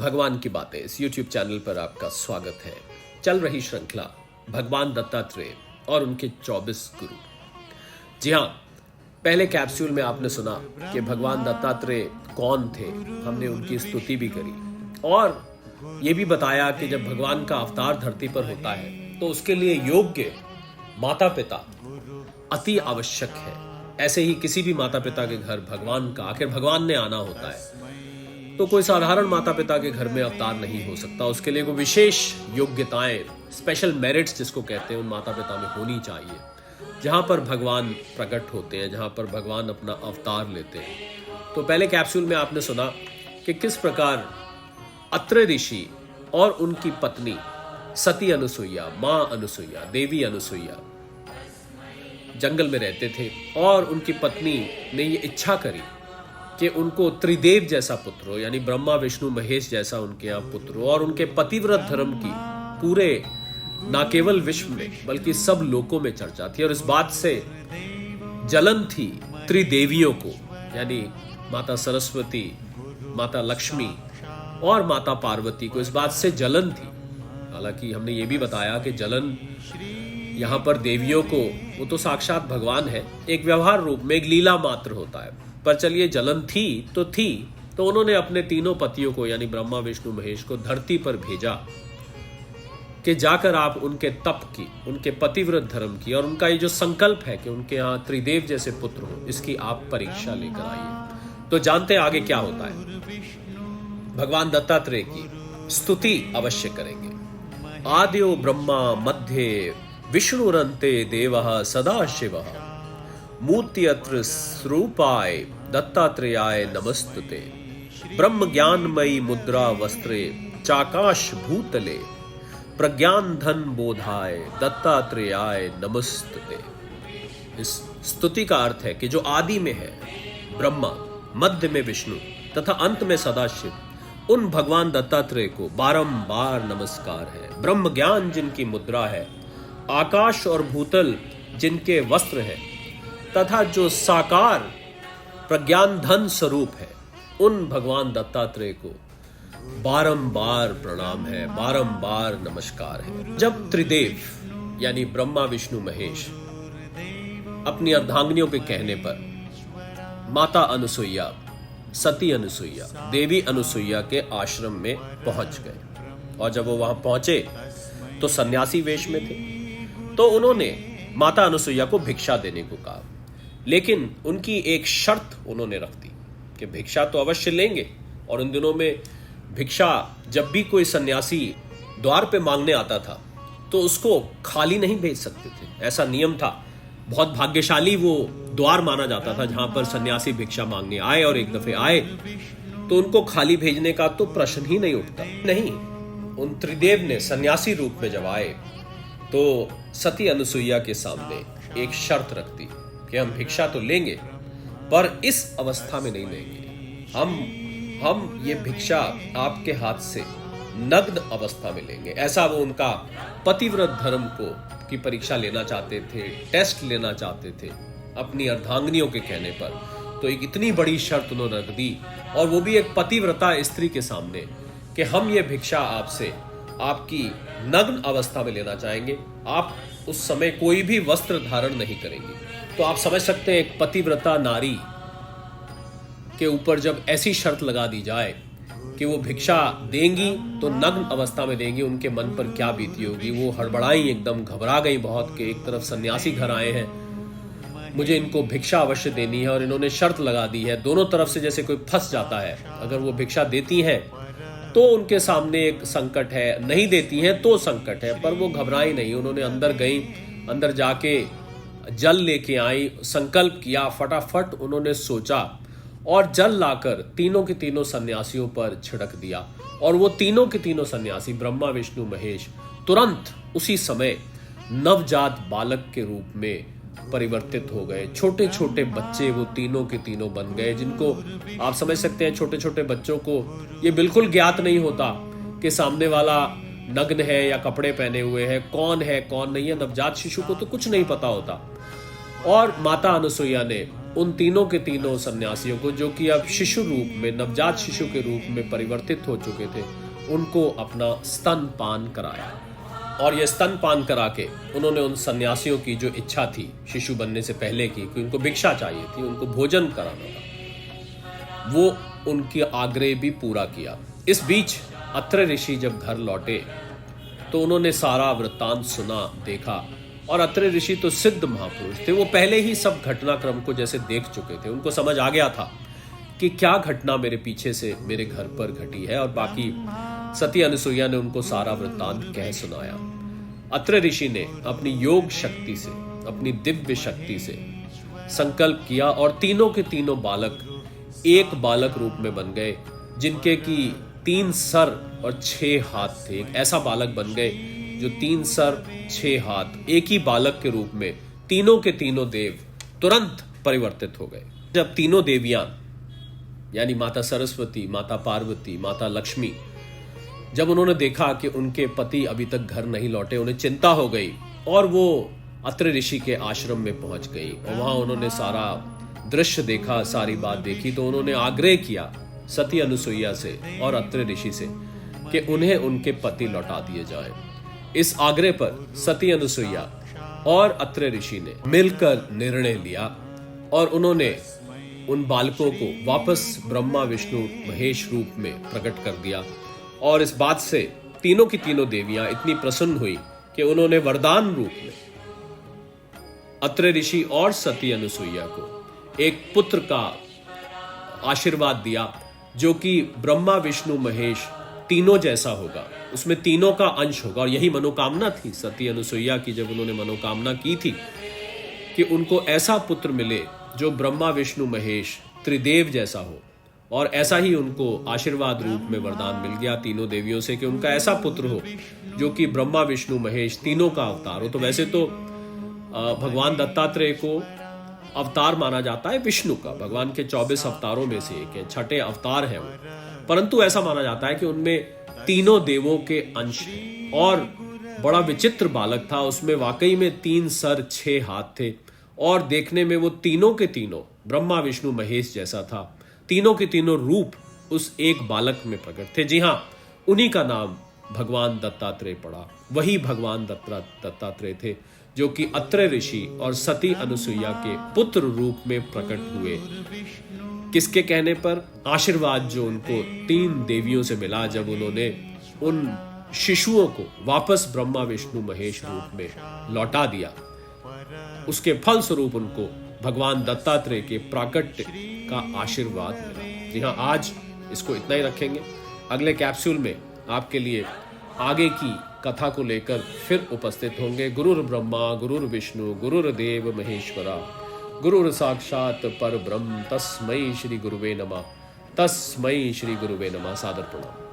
भगवान की बातें इस YouTube चैनल पर आपका स्वागत है। चल रही श्रृंखला भगवान दत्तात्रेय और उनके 24 गुरु। जी हाँ, पहले कैप्सूल में आपने सुना कि भगवान दत्तात्रेय कौन थे, हमने उनकी स्तुति भी करी और ये भी बताया कि जब भगवान का अवतार धरती पर होता है तो उसके लिए योग्य माता पिता अति आवश्यक है। ऐसे ही किसी भी माता पिता के घर भगवान का, आखिर भगवान ने आना होता है, तो कोई साधारण माता पिता के घर में अवतार नहीं हो सकता। उसके लिए कोई विशेष योग्यताएं, स्पेशल मेरिट्स जिसको कहते हैं, उन माता पिता में होनी चाहिए, जहां पर भगवान प्रकट होते हैं, जहां पर भगवान अपना अवतार लेते हैं। तो पहले कैप्सूल में आपने सुना कि किस प्रकार अत्रि ऋषि और उनकी पत्नी सती अनुसुईया, मां अनुसुईया, देवी अनुसुईया जंगल में रहते थे और उनकी पत्नी ने ये इच्छा करी कि उनको त्रिदेव जैसा पुत्र हो, यानी ब्रह्मा विष्णु महेश जैसा उनके यहाँ पुत्र हो। और उनके पतिव्रत धर्म की पूरे न केवल विश्व में बल्कि सब लोकों में चर्चा थी और इस बात से जलन थी त्रिदेवियों को, यानी माता सरस्वती, माता लक्ष्मी और माता पार्वती को इस बात से जलन थी। हालांकि हमने ये भी बताया कि जलन यहाँ पर देवियों को, वो तो साक्षात भगवान है, एक व्यवहार रूप में एक लीला मात्र होता है, पर चलिए जलन थी तो उन्होंने अपने तीनों पतियों को, यानी ब्रह्मा विष्णु महेश को धरती पर भेजा कि जाकर आप उनके तप की, उनके पतिव्रत धर्म की और उनका ये जो संकल्प है कि उनके यहाँ त्रिदेव जैसे पुत्र हो, इसकी आप परीक्षा लेकर आइए। तो जानते हैं आगे क्या होता है। भगवान दत्तात्रेय की स्तुति अवश्य करेंगे। आद्यो ब्रह्मा मध्ये विष्णुरन्ते देवः सदा शिवः मूर्त्यत्र स्वरूपाय दत्तात्रेयाय नमस्तुते। ब्रह्म ज्ञानमयी मुद्रा वस्त्रे चाकाश भूतले प्रज्ञान धन बोधाय दत्तात्रेयाय नमस्तुते। इस स्तुति का अर्थ है कि जो आदि में है ब्रह्मा, मध्य में विष्णु तथा अंत में सदाशिव, उन भगवान दत्तात्रेय को बारंबार नमस्कार है। ब्रह्म ज्ञान जिनकी मुद्रा है, आकाश और भूतल जिनके वस्त्र हैं तथा जो साकार प्रज्ञान धन स्वरूप है, उन भगवान दत्तात्रेय को बारंबार प्रणाम है, बारंबार नमस्कार है। जब त्रिदेव यानी ब्रह्मा विष्णु महेश अपनी अर्धांगिनियों के कहने पर माता अनुसुईया, सती अनुसुईया, देवी अनुसुईया के आश्रम में पहुंच गए और जब वो वहां पहुंचे तो सन्यासी वेश में थे, तो उन्होंने माता अनुसुईया को भिक्षा देने को कहा, लेकिन उनकी एक शर्त उन्होंने रख दी कि भिक्षा तो अवश्य लेंगे। और उन दिनों में भिक्षा जब भी कोई सन्यासी द्वार पे मांगने आता था तो उसको खाली नहीं भेज सकते थे, ऐसा नियम था। बहुत भाग्यशाली वो द्वार माना जाता था जहां पर सन्यासी भिक्षा मांगने आए और एक दफे आए तो उनको खाली भेजने का तो प्रश्न ही नहीं उठता। नहीं, उन त्रिदेव ने सन्यासी रूप में जब आए तो सती अनुसुईया के सामने एक शर्त रख दी कि हम भिक्षा तो लेंगे पर इस अवस्था में नहीं लेंगे। हम ये भिक्षा आपके हाथ से नग्न अवस्था में लेंगे। ऐसा वो उनका पतिव्रत धर्म को की परीक्षा लेना चाहते थे, टेस्ट लेना चाहते थे अपनी अर्धांगिनियों के कहने पर। तो एक इतनी बड़ी शर्त उन्होंने रख दी और वो भी एक पतिव्रता स्त्री के सामने कि हम ये भिक्षा आपसे आपकी नग्न अवस्था में लेना चाहेंगे। आप उस समय कोई भी वस्त्र धारण नहीं करेंगे। तो आप समझ सकते हैं एक पतिव्रता नारी के ऊपर जब ऐसी शर्त लगा दी जाए कि वो भिक्षा देंगी तो नग्न अवस्था में देंगी, उनके मन पर क्या बीती होगी। वो हड़बड़ाई, एकदम घबरा गई बहुत कि एक तरफ सन्यासी घर आए हैं, मुझे इनको भिक्षा अवश्य देनी है और इन्होंने शर्त लगा दी है। दोनों तरफ से जैसे कोई फंस जाता है। अगर वो भिक्षा देती हैं तो उनके सामने एक संकट है, नहीं देती हैं तो संकट है। पर वो घबराई नहीं, उन्होंने अंदर गई, अंदर जाके जल लेके आई, संकल्प किया, फटाफट उन्होंने सोचा और जल लाकर तीनों के तीनों सन्यासियों पर छिड़क दिया। और वो तीनों के तीनों सन्यासी ब्रह्मा विष्णु महेश तुरंत उसी समय नवजात बालक के रूप में परिवर्तित हो गए। छोटे छोटे बच्चे वो तीनों के तीनों बन गए, जिनको आप समझ सकते हैं छोटे छोटे बच्चों को ये बिल्कुल ज्ञात नहीं होता कि सामने वाला नग्न है या कपड़े पहने हुए है, कौन नहीं है। नवजात शिशु को तो कुछ नहीं पता होता। और माता अनुसुईया ने उन तीनों के तीनों सन्यासियों को, जो कि अब शिशु रूप में, नवजात शिशु के रूप में परिवर्तित हो चुके थे, उनको अपना स्तनपान कराया। और ये स्तनपान करा के उन्होंने उन सन्यासियों की जो इच्छा थी शिशु बनने से पहले की, कि उनको भिक्षा चाहिए थी, उनको भोजन कराना था, वो उनकी आग्रह भी पूरा किया। इस बीच अत्रि ऋषि जब घर लौटे तो उन्होंने सारा वृत्तांत सुना, देखा। और अत्रि ऋषि तो सिद्ध महापुरुष थे, वो पहले ही सब घटनाक्रम को जैसे देख चुके थे। उनको समझ आ गया था कि क्या घटना मेरे पीछे से मेरे घर पर घटी है, और बाकी सती अनुसुईया ने उनको सारा वृत्तांत कह सुनाया। अत्रि ऋषि ने अपनी योग शक्ति से, अपनी दिव्य शक्ति से संकल्प किया और तीनों के तीनों बालक एक बालक रूप में बन गए, जिनके की 3 सर और 6 हाथ थे। एक ऐसा बालक बन गए जो 3 सर 6 हाथ, एक ही बालक के रूप में तीनों के तीनों देव तुरंत परिवर्तित हो गए। जब तीनों देवियां यानी माता सरस्वती, माता पार्वती, माता लक्ष्मी, जब उन्होंने देखा कि उनके पति अभी तक घर नहीं लौटे, उन्हें चिंता हो गई और वो अत्रि ऋषि के आश्रम में पहुंच गई। और वहां उन्होंने सारा दृश्य देखा, सारी बात देखी, तो उन्होंने आग्रह किया सती अनुसुईया से और अत्रि ऋषि से कि उन्हें उनके पति लौटा दिए जाएं। इस आग्रह पर सती अनुसुईया और अत्रि ऋषि ने मिलकर निर्णय लिया और उन्होंने उन बालकों को वापस ब्रह्मा विष्णु महेश रूप में प्रकट कर दिया। और इस बात से तीनों की तीनों देवियां इतनी प्रसन्न हुई कि उन्होंने वरदान रूप में अत्रि ऋषि और सती अनुसुईया को एक पुत्र का आशीर्वाद दिया, जो कि ब्रह्मा विष्णु महेश तीनों जैसा होगा, उसमें तीनों का अंश होगा। और यही मनोकामना थी सती अनुसुईया की, जब उन्होंने मनोकामना की थी कि उनको ऐसा पुत्र मिले जो ब्रह्मा विष्णु महेश त्रिदेव जैसा हो। और ऐसा ही उनको आशीर्वाद रूप में वरदान मिल गया तीनों देवियों से कि उनका ऐसा पुत्र हो जो कि ब्रह्मा विष्णु महेश तीनों का अवतार हो। तो वैसे तो भगवान दत्तात्रेय को अवतार माना जाता है विष्णु का, भगवान के 24 अवतारों में से एक है, छठे अवतार है वो। परंतु ऐसा माना जाता है कि उनमें तीनों देवों के अंश हैं। और बड़ा विचित्र बालक था, उसमें वाकई में 3 सर 6 हाथ थे और देखने में वो तीनों के तीनों ब्रह्मा विष्णु महेश जैसा था। तीनों के तीनों रूप उस एक बालक में प्रकट थे। जी हाँ, उन्हीं का नाम भगवान दत्तात्रेय पड़ा। वही भगवान दत्तात्रेय थे जो कि अत्रि ऋषि और सती अनुसुईया के पुत्र रूप में प्रकट हुए। किसके कहने पर? आशीर्वाद जो उनको 3 देवियों से मिला जब उन्होंने उन शिशुओं को वापस ब्रह्मा विष्णु महेश रूप में लौटा दिया, उसके फल स्वरूप उनको भगवान दत्तात्रेय के प्राकट्य का आशीर्वाद मिला। जी हाँ, आज इसको इतना ही रखेंगे। अगले कैप्सूल में आपके लिए आगे की कथा को लेकर फिर उपस्थित होंगे। गुरुर् ब्रह्मा गुरुर् विष्णु गुरुर्देव महेश्वरा, गुरुर् साक्षात परब्रह्म, तस्मै श्री गुरुवे नमः, तस्मै श्री गुरुवे नमः। सादर प्रणाम।